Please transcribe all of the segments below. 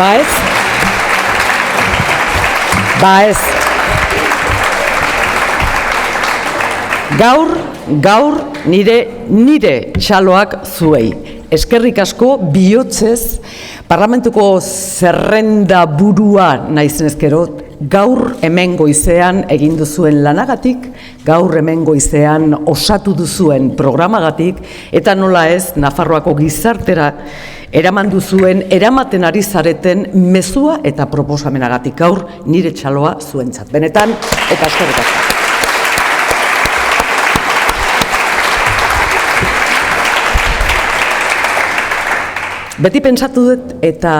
ez. Gaur nire txaloak zuei. Eskerrik asko bihotzez parlamentuko zerrenda burua naizenezkero gaur hemen goizean egin duzuen lanagatik, gaur hemen goizean osatu duzuen programagatik, eta nola ez Nafarroako gizartera eraman duzuen, eramaten ari zareten mezua eta proposamenagatik. Gaur nire txaloa zuentzat. Benetan, eta eskerrik asko. Beti pentsatu dut eta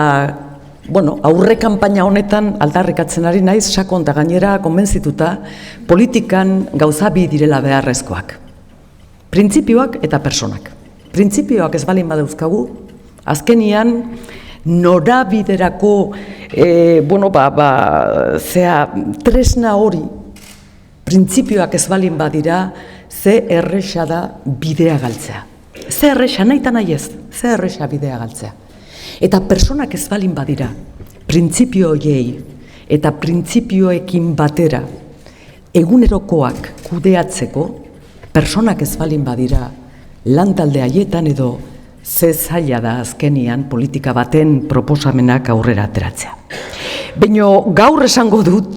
aurre kanpaina honetan aldarrikatzen ari naiz sakon eta gainera konbentzituta politikan gauza bi direla beharrezkoak. Printzipioak eta personak. Printzipioak ez balin badauzkagu, azkenian norabiderako tresna hori printzipioak ez balin badira ze erresa da bidea galtzea. Ze erresa nahi eta nahi ez, ze erresa bidea galtzea. Eta personak ez balin badira, printzipio horiei eta printzipioekin batera egunerokoak kudeatzeko, personak ez balin badira lantalde haietan edo ze zaila da azkenian politika baten proposamenak aurrera ateratzea. Baina gaur esango dut,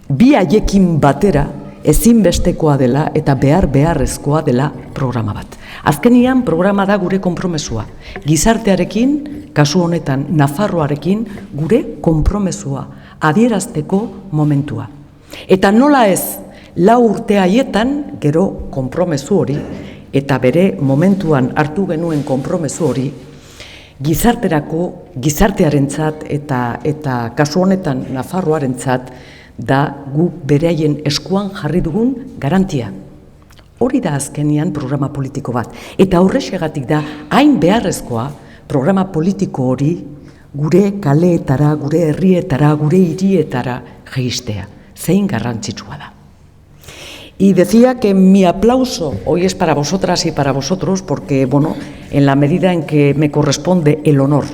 bi haiekin batera ezinbestekoa dela eta beharrezkoa dela programa bat. Azkenian programa da gure konpromesua. Gizartearekin, kasu honetan Nafarroarekin, gure konpromesua adierazteko momentua. Eta nola ez, 4 urte haietan gero konpromesu hori eta bere momentuan hartu genuen konpromesu hori gizartearentzat eta kasu honetan Nafarroarentzat da gu bereaien eskuan jarri dugun garantia. Hori da azkenian programa politiko bat. Eta horrexegatik da hain beharrezkoa programa politiko hori gure kaleetara, gure herrietara, gure hirietara jaistea. Zein garrantzitsua da. Y decía que mi aplauso hoy es para vosotras y para vosotros porque, en la medida en que me corresponde el honor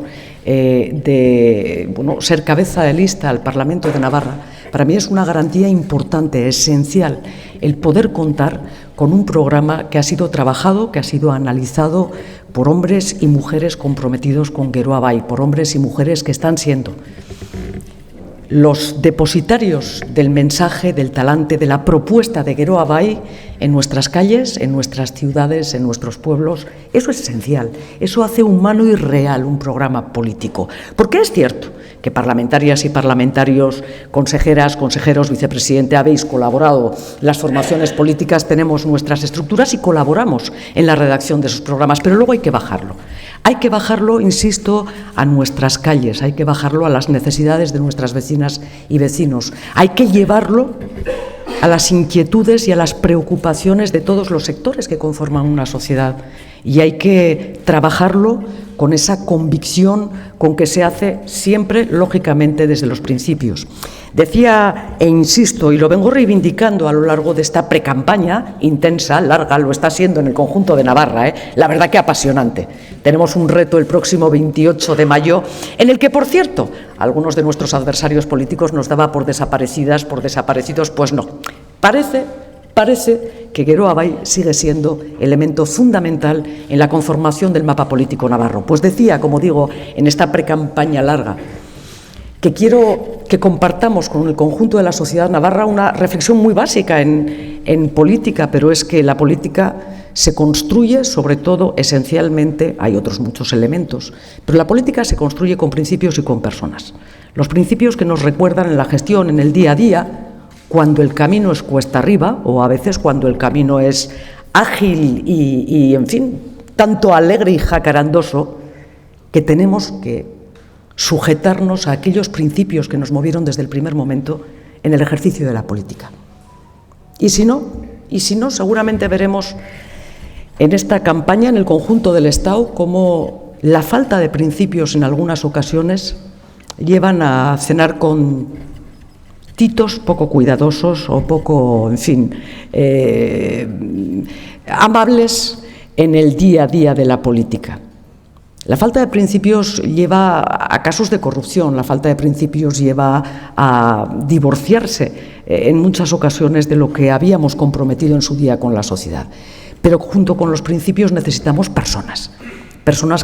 de ser cabeza de lista al Parlamento de Navarra, para mí es una garantía importante, esencial, el poder contar con un programa que ha sido trabajado, que ha sido analizado por hombres y mujeres comprometidos con Geroa Bai, por hombres y mujeres que están siendo los depositarios del mensaje, del talante, de la propuesta de Geroa Bai en nuestras calles, en nuestras ciudades, en nuestros pueblos. Eso es esencial, eso hace humano y real un programa político. Porque es cierto que parlamentarias y parlamentarios, consejeras, consejeros, vicepresidente, habéis colaborado, las formaciones políticas tenemos nuestras estructuras y colaboramos en la redacción de esos programas, pero luego hay que bajarlo. Hay que bajarlo, insisto, a nuestras calles, hay que bajarlo a las necesidades de nuestras vecinas y vecinos, hay que llevarlo a las inquietudes y a las preocupaciones de todos los sectores que conforman una sociedad y hay que trabajarlo con esa convicción con que se hace siempre, lógicamente, desde los principios. Decía e insisto, y lo vengo reivindicando a lo largo de esta precampaña intensa, larga, lo está siendo en el conjunto de Navarra, la verdad que apasionante. Tenemos un reto el próximo 28 de mayo, en el que, por cierto, algunos de nuestros adversarios políticos nos daba por desaparecidos, pues no. Parece que Geroa Bai sigue siendo elemento fundamental en la conformación del mapa político navarro. Pues decía, como digo, en esta precampaña larga, que quiero que compartamos con el conjunto de la sociedad navarra una reflexión muy básica en política, pero es que la política se construye, sobre todo, esencialmente, hay otros muchos elementos, pero la política se construye con principios y con personas. Los principios que nos recuerdan en la gestión, en el día a día, cuando el camino es cuesta arriba, o a veces cuando el camino es ágil y en fin, tanto alegre y jacarandoso, que tenemos que sujetarnos a aquellos principios que nos movieron desde el primer momento en el ejercicio de la política. Y si no, seguramente veremos en esta campaña, en el conjunto del Estado, cómo la falta de principios en algunas ocasiones llevan a cenar con titos poco cuidadosos o poco, en fin, amables en el día a día de la política. La falta de principios lleva a casos de corrupción, la falta de principios lleva a divorciarse en muchas ocasiones de lo que habíamos comprometido en su día con la sociedad. Pero junto con los principios necesitamos personas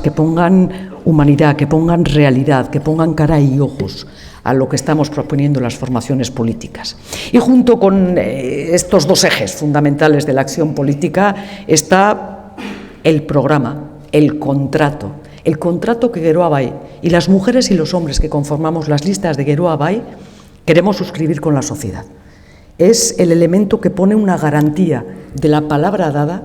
que pongan humanidad, que pongan realidad, que pongan cara y ojos a lo que estamos proponiendo en las formaciones políticas. Y junto con estos dos ejes fundamentales de la acción política está el programa, el contrato que Geroa Bai y las mujeres y los hombres que conformamos las listas de Geroa Bai queremos suscribir con la sociedad. Es el elemento que pone una garantía de la palabra dada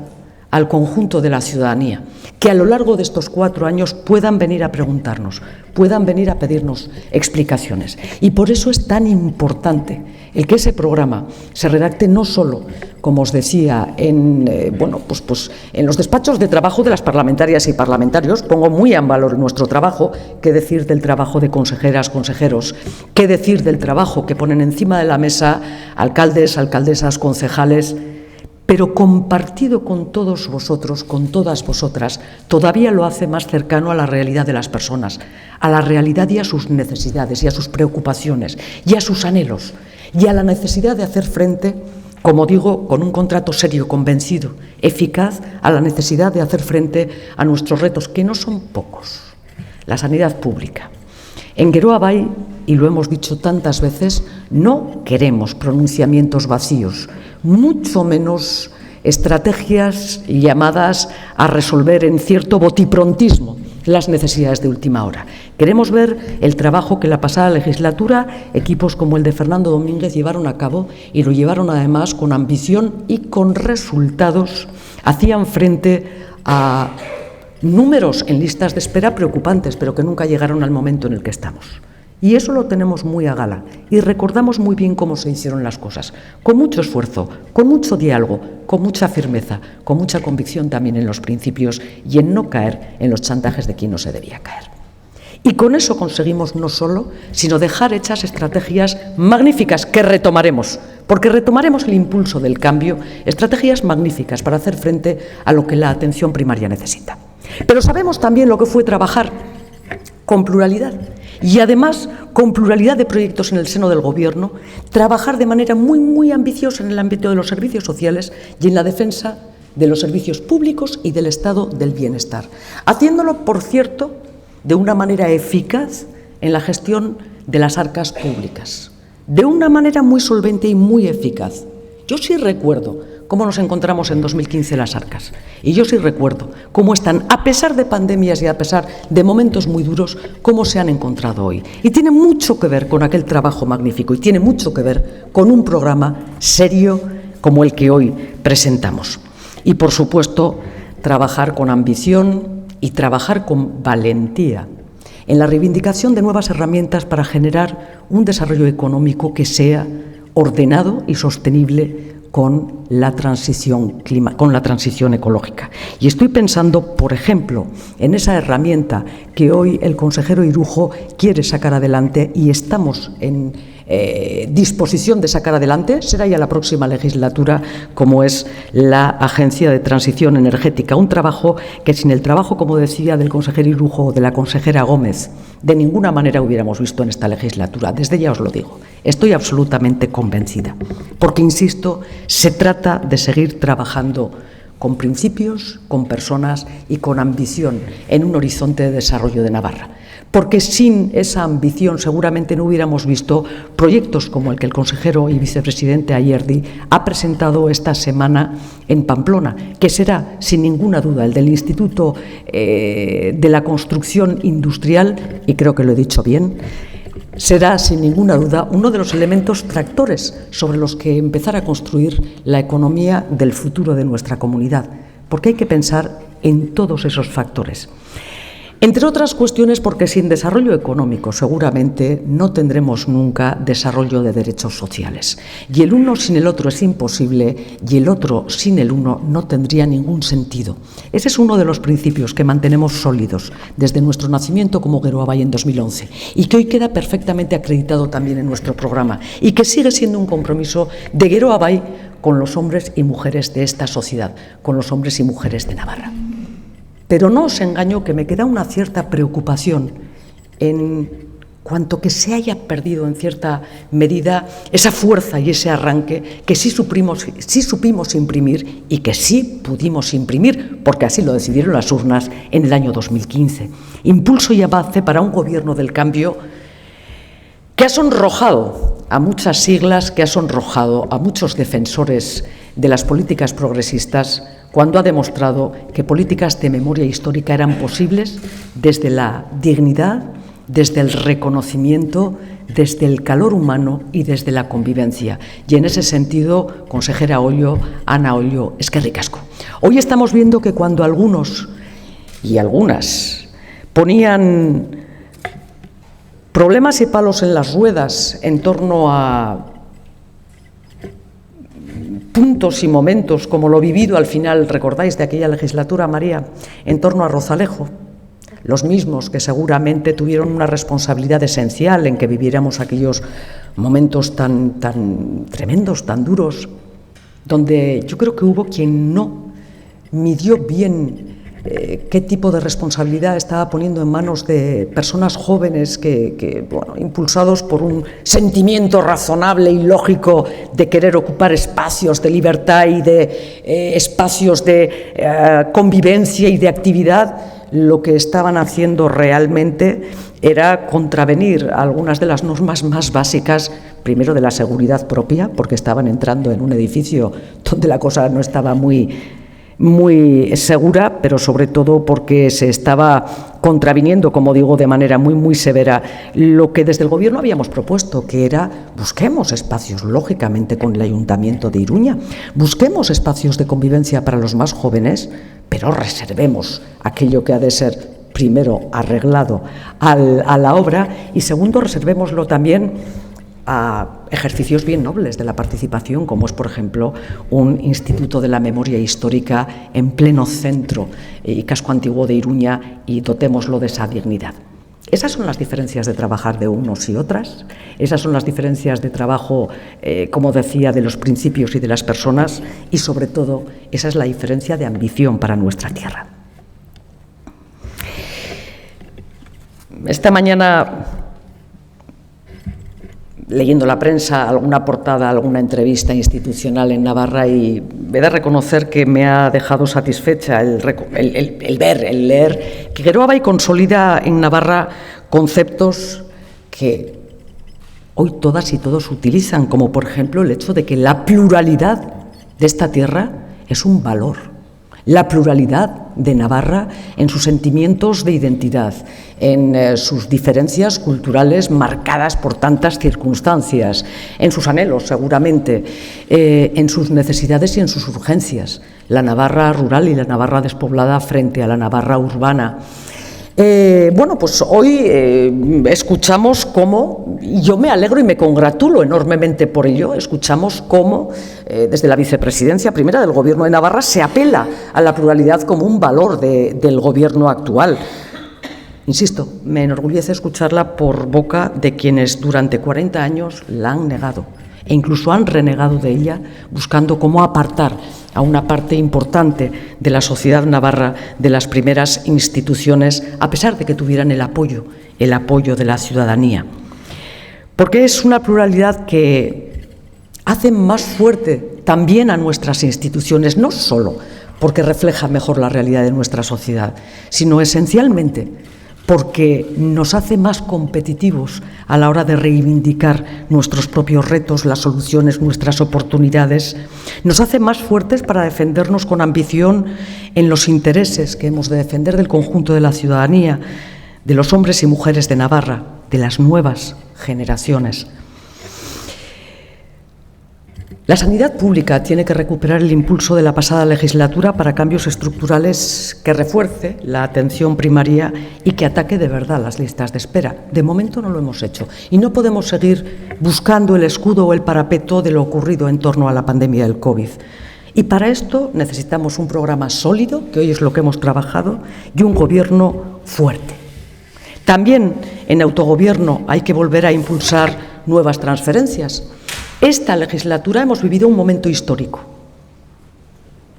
al conjunto de la ciudadanía, que a lo largo de estos 4 años puedan venir a preguntarnos, puedan venir a pedirnos explicaciones. Y por eso es tan importante el que ese programa se redacte no solo, como os decía, en los despachos de trabajo de las parlamentarias y parlamentarios. Pongo muy en valor nuestro trabajo, qué decir del trabajo de consejeras, consejeros, qué decir del trabajo que ponen encima de la mesa alcaldes, alcaldesas, concejales, pero compartido con todos vosotros, con todas vosotras, todavía lo hace más cercano a la realidad de las personas, a la realidad y a sus necesidades, y a sus preocupaciones, y a sus anhelos, y a la necesidad de hacer frente, como digo, con un contrato serio, convencido, eficaz, a la necesidad de hacer frente a nuestros retos, que no son pocos. La sanidad pública. En Geroa Bai, y lo hemos dicho tantas veces, no queremos pronunciamientos vacíos, mucho menos estrategias llamadas a resolver en cierto botiprontismo las necesidades de última hora. Queremos ver el trabajo que la pasada legislatura equipos como el de Fernando Domínguez llevaron a cabo, y lo llevaron además con ambición y con resultados. Hacían frente a números en listas de espera preocupantes, pero que nunca llegaron al momento en el que estamos. Y eso lo tenemos muy a gala y recordamos muy bien cómo se hicieron las cosas, con mucho esfuerzo, con mucho diálogo, con mucha firmeza, con mucha convicción también en los principios y en no caer en los chantajes de quien no se debía caer. Y con eso conseguimos no solo, sino dejar hechas estrategias magníficas que retomaremos, porque retomaremos el impulso del cambio, estrategias magníficas para hacer frente a lo que la atención primaria necesita. Pero sabemos también lo que fue trabajar con pluralidad y además con pluralidad de proyectos en el seno del Gobierno, trabajar de manera muy ambiciosa en el ámbito de los servicios sociales y en la defensa de los servicios públicos y del estado del bienestar, haciéndolo, por cierto, de una manera eficaz en la gestión de las arcas públicas, de una manera muy solvente y muy eficaz. Yo sí recuerdo cómo nos encontramos en 2015 las arcas, y yo sí recuerdo cómo están, a pesar de pandemias y a pesar de momentos muy duros, cómo se han encontrado hoy. Y tiene mucho que ver con aquel trabajo magnífico, y tiene mucho que ver con un programa serio como el que hoy presentamos. Y, por supuesto, trabajar con ambición y trabajar con valentía en la reivindicación de nuevas herramientas para generar un desarrollo económico que sea ordenado y sostenible con la transición ecológica. Y estoy pensando, por ejemplo, en esa herramienta que hoy el consejero Irujo quiere sacar adelante y estamos en disposición de sacar adelante, será ya la próxima legislatura, como es la Agencia de Transición Energética. Un trabajo que sin el trabajo, como decía, del consejero Irujo o de la consejera Gómez, de ninguna manera hubiéramos visto en esta legislatura. Desde ya os lo digo, estoy absolutamente convencida, porque, insisto, se trata de seguir trabajando con principios, con personas y con ambición en un horizonte de desarrollo de Navarra. Porque sin esa ambición seguramente no hubiéramos visto proyectos como el que el consejero y vicepresidente Ayerdi ha presentado esta semana en Pamplona, que será, sin ninguna duda, el del Instituto de la Construcción Industrial, y creo que lo he dicho bien, será, sin ninguna duda, uno de los elementos tractores sobre los que empezar a construir la economía del futuro de nuestra comunidad, porque hay que pensar en todos esos factores. Entre otras cuestiones, porque sin desarrollo económico seguramente no tendremos nunca desarrollo de derechos sociales. Y el uno sin el otro es imposible, y el otro sin el uno no tendría ningún sentido. Ese es uno de los principios que mantenemos sólidos desde nuestro nacimiento como Geroa Bai en 2011, y que hoy queda perfectamente acreditado también en nuestro programa, y que sigue siendo un compromiso de Geroa Bai con los hombres y mujeres de esta sociedad, con los hombres y mujeres de Navarra. Pero no os engaño que me queda una cierta preocupación en cuanto que se haya perdido en cierta medida esa fuerza y ese arranque que sí supimos imprimir y que sí pudimos imprimir, porque así lo decidieron las urnas en el año 2015. Impulso y avance para un gobierno del cambio que ha sonrojado a muchas siglas, que ha sonrojado a muchos defensores de las políticas progresistas, cuando ha demostrado que políticas de memoria histórica eran posibles desde la dignidad, desde el reconocimiento, desde el calor humano y desde la convivencia. Y en ese sentido, consejera Ollo, Ana Ollo, eskerrik asko. Hoy estamos viendo que cuando algunos y algunas ponían problemas y palos en las ruedas en torno a puntos y momentos como lo vivido al final, recordáis, de aquella legislatura, María, en torno a Rozalejo, los mismos que seguramente tuvieron una responsabilidad esencial en que viviéramos aquellos momentos tan tremendos, tan duros, donde yo creo que hubo quien no midió bien qué tipo de responsabilidad estaba poniendo en manos de personas jóvenes que impulsados por un sentimiento razonable y lógico de querer ocupar espacios de libertad y de espacios de convivencia y de actividad, lo que estaban haciendo realmente era contravenir algunas de las normas más básicas, primero de la seguridad propia, porque estaban entrando en un edificio donde la cosa no estaba muy segura, pero sobre todo porque se estaba contraviniendo, como digo, de manera muy severa lo que desde el Gobierno habíamos propuesto, que era busquemos espacios, lógicamente con el Ayuntamiento de Iruña, busquemos espacios de convivencia para los más jóvenes, pero reservemos aquello que ha de ser, primero, arreglado a la obra y, segundo, reservémoslo también a ejercicios bien nobles de la participación, como es, por ejemplo, un Instituto de la Memoria Histórica en pleno centro y casco antiguo de Iruña, y dotémoslo de esa dignidad. Esas son las diferencias de trabajar de unos y otras, esas son las diferencias de trabajo, como decía, de los principios y de las personas, y sobre todo, esa es la diferencia de ambición para nuestra tierra. Esta mañana, leyendo la prensa, alguna portada, alguna entrevista institucional en Navarra, y he de reconocer que me ha dejado satisfecha el leer que Geroa Bai consolida en Navarra conceptos que hoy todas y todos utilizan, como por ejemplo el hecho de que la pluralidad de esta tierra es un valor. La pluralidad de Navarra en sus sentimientos de identidad, en sus diferencias culturales marcadas por tantas circunstancias, en sus anhelos seguramente, en sus necesidades y en sus urgencias. La Navarra rural y la Navarra despoblada frente a la Navarra urbana. Pues hoy escuchamos cómo, y yo me alegro y me congratulo enormemente por ello, escuchamos cómo desde la vicepresidencia primera del Gobierno de Navarra se apela a la pluralidad como un valor del Gobierno actual. Insisto, me enorgullece escucharla por boca de quienes durante 40 años la han negado e incluso han renegado de ella, buscando cómo apartar a una parte importante de la sociedad navarra de las primeras instituciones, a pesar de que tuvieran el apoyo de la ciudadanía. Porque es una pluralidad que hace más fuerte también a nuestras instituciones, no solo porque refleja mejor la realidad de nuestra sociedad, sino esencialmente porque nos hace más competitivos a la hora de reivindicar nuestros propios retos, las soluciones, nuestras oportunidades, nos hace más fuertes para defendernos con ambición en los intereses que hemos de defender del conjunto de la ciudadanía, de los hombres y mujeres de Navarra, de las nuevas generaciones. La sanidad pública tiene que recuperar el impulso de la pasada legislatura para cambios estructurales que refuerce la atención primaria y que ataque de verdad las listas de espera. De momento no lo hemos hecho y no podemos seguir buscando el escudo o el parapeto de lo ocurrido en torno a la pandemia del COVID. Y para esto necesitamos un programa sólido, que hoy es lo que hemos trabajado, y un gobierno fuerte. También en autogobierno hay que volver a impulsar nuevas transferencias. Esta legislatura hemos vivido un momento histórico.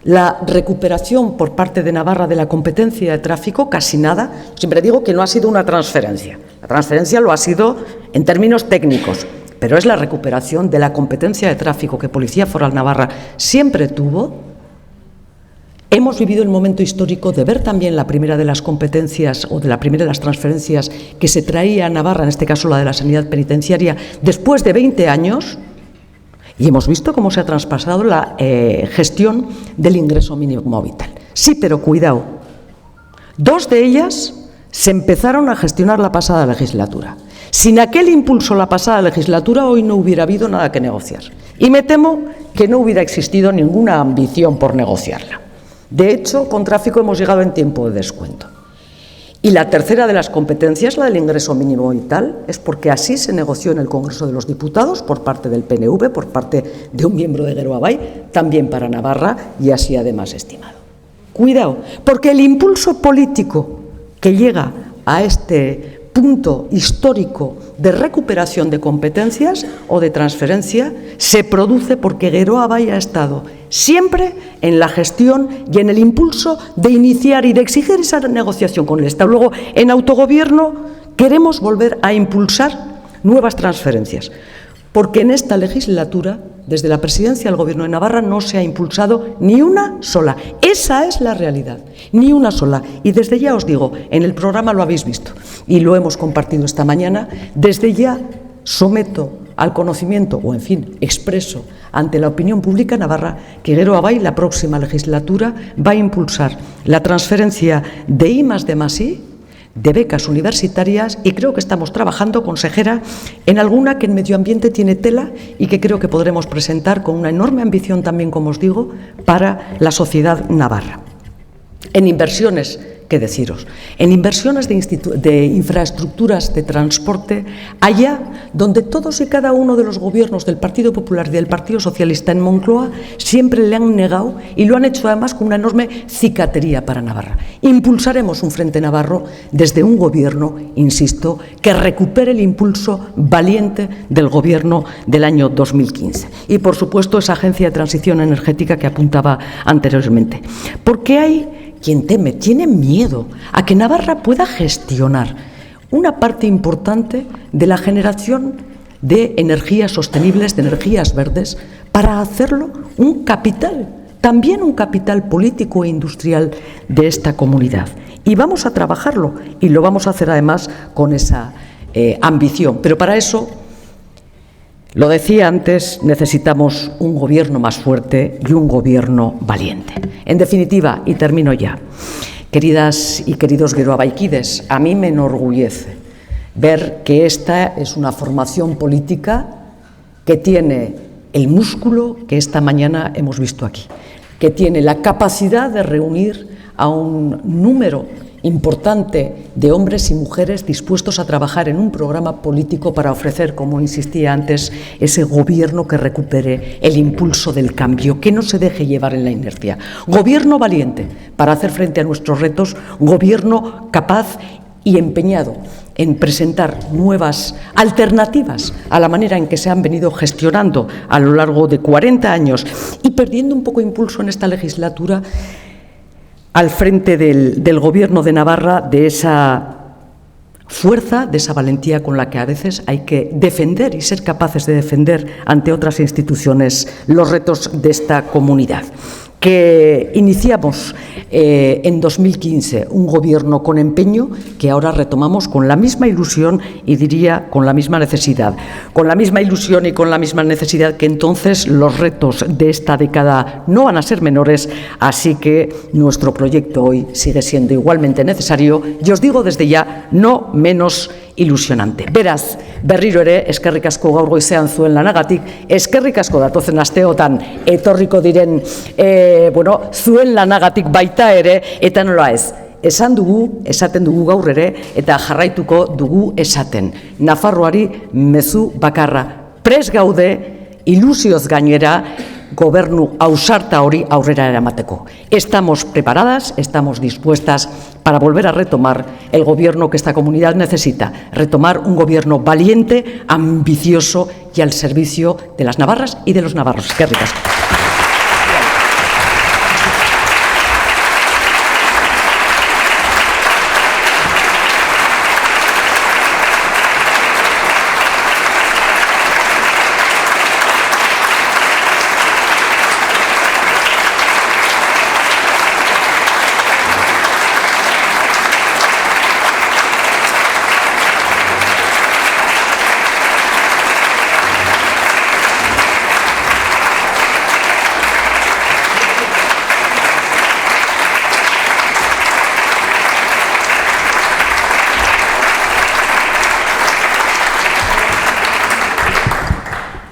La recuperación por parte de Navarra de la competencia de tráfico, casi nada. Siempre digo que no ha sido una transferencia. La transferencia lo ha sido en términos técnicos, pero es la recuperación de la competencia de tráfico que Policía Foral Navarra siempre tuvo. Hemos vivido el momento histórico de ver también la primera de las competencias o de la primera de las transferencias que se traía a Navarra, en este caso la de la sanidad penitenciaria, después de 20 años. Y hemos visto cómo se ha traspasado la gestión del ingreso mínimo vital. Sí, pero cuidado. 2 de ellas se empezaron a gestionar la pasada legislatura. Sin aquel impulso la pasada legislatura, hoy no hubiera habido nada que negociar. Y me temo que no hubiera existido ninguna ambición por negociarla. De hecho, con tráfico hemos llegado en tiempo de descuento. Y la tercera de las competencias, la del ingreso mínimo vital, es porque así se negoció en el Congreso de los Diputados por parte del PNV, por parte de un miembro de Geroa Bai, también para Navarra y así además estimado. Cuidado, porque el impulso político que llega a este punto histórico de recuperación de competencias o de transferencia se produce porque Geroa Bai ha estado siempre en la gestión y en el impulso de iniciar y de exigir esa negociación con el Estado. Luego, en autogobierno, queremos volver a impulsar nuevas transferencias, porque en esta legislatura, desde la presidencia del Gobierno de Navarra, no se ha impulsado ni una sola. Esa es la realidad, ni una sola. Y desde ya os digo, en el programa lo habéis visto y lo hemos compartido esta mañana, desde ya someto al conocimiento, o en fin, expreso ante la opinión pública navarra, que Geroa Bai la próxima legislatura va a impulsar la transferencia de I+D+I, de becas universitarias, y creo que estamos trabajando, consejera, en alguna que en medio ambiente tiene tela y que creo que podremos presentar con una enorme ambición también, como os digo, para la sociedad navarra. En inversiones, ¿qué deciros? En inversiones de infraestructuras de transporte, allá donde todos y cada uno de los gobiernos del Partido Popular y del Partido Socialista en Moncloa siempre le han negado, y lo han hecho además con una enorme cicatería para Navarra. Impulsaremos un Frente Navarro desde un gobierno, insisto, que recupere el impulso valiente del gobierno del año 2015. Y, por supuesto, esa agencia de transición energética que apuntaba anteriormente. Porque hay quien teme, tiene miedo a que Navarra pueda gestionar una parte importante de la generación de energías sostenibles, de energías verdes, para hacerlo un capital, también un capital político e industrial de esta comunidad. Y vamos a trabajarlo, y lo vamos a hacer además con esa ambición. Pero para eso, lo decía antes, necesitamos un gobierno más fuerte y un gobierno valiente. En definitiva, y termino ya, queridas y queridos geroabaikides, a mí me enorgullece ver que esta es una formación política que tiene el músculo que esta mañana hemos visto aquí, que tiene la capacidad de reunir a un número importante de hombres y mujeres dispuestos a trabajar en un programa político para ofrecer, como insistía antes, ese gobierno que recupere el impulso del cambio, que no se deje llevar en la inercia. Gobierno valiente para hacer frente a nuestros retos, gobierno capaz y empeñado en presentar nuevas alternativas a la manera en que se han venido gestionando a lo largo de 40 años y perdiendo un poco impulso en esta legislatura al frente del Gobierno de Navarra, de esa fuerza, de esa valentía con la que a veces hay que defender y ser capaces de defender ante otras instituciones los retos de esta comunidad. Que iniciamos en 2015 un gobierno con empeño que ahora retomamos con la misma ilusión y diría con la misma necesidad. Con la misma ilusión y con la misma necesidad que entonces los retos de esta década no van a ser menores, así que nuestro proyecto hoy sigue siendo igualmente necesario y os digo desde ya, no menos ilusionante. Beraz, berriro ere, eskerrik asko gaur goizean zuen lanagatik, eskerrik asko datozen asteotan etorriko diren zuen lanagatik baita ere, eta nola ez, esaten dugu gaur ere, eta jarraituko dugu esaten. Nafarroari mezu bakarra. Prest gaude, ilusioz gainera, gobernu ausarta hori aurrera eramateko. Estamos preparadas, estamos dispuestas para volver a retomar el gobierno que esta comunidad necesita, retomar un gobierno valiente, ambicioso y al servicio de las navarras y de los navarros. Eskerrik asko.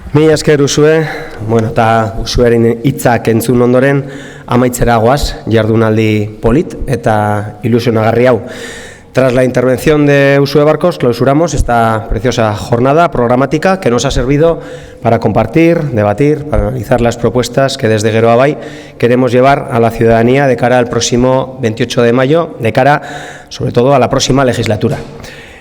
Mila esker Usue, eta Usueren hitzak entzun ondoren amaitzera goaz, jardunaldi polit eta ilusionagarri hau. Tras la intervención de Usue Barkos, clausuramos esta preciosa jornada programática que nos ha servido para compartir, debatir, para analizar las propuestas que desde Geroa Bai queremos llevar a la ciudadanía de cara al próximo 28 de mayo, de cara sobre todo a la próxima legislatura.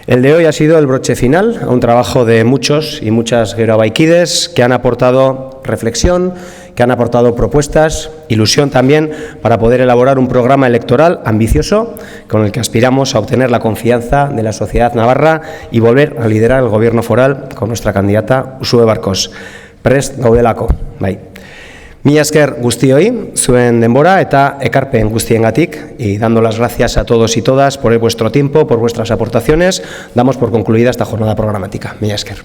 El de hoy ha sido el broche final a un trabajo de muchos y muchas geroabaikides que han aportado reflexión, que han aportado propuestas, ilusión también para poder elaborar un programa electoral ambicioso con el que aspiramos a obtener la confianza de la sociedad navarra y volver a liderar el gobierno foral con nuestra candidata Usue Barkos. Prest gaudelako, bai. Mila esker guztioi, zuen denbora eta ekarpen guztiengatik, y dando las gracias a todos y todas por vuestro tiempo, por vuestras aportaciones, damos por concluida esta jornada programática. Mila esker.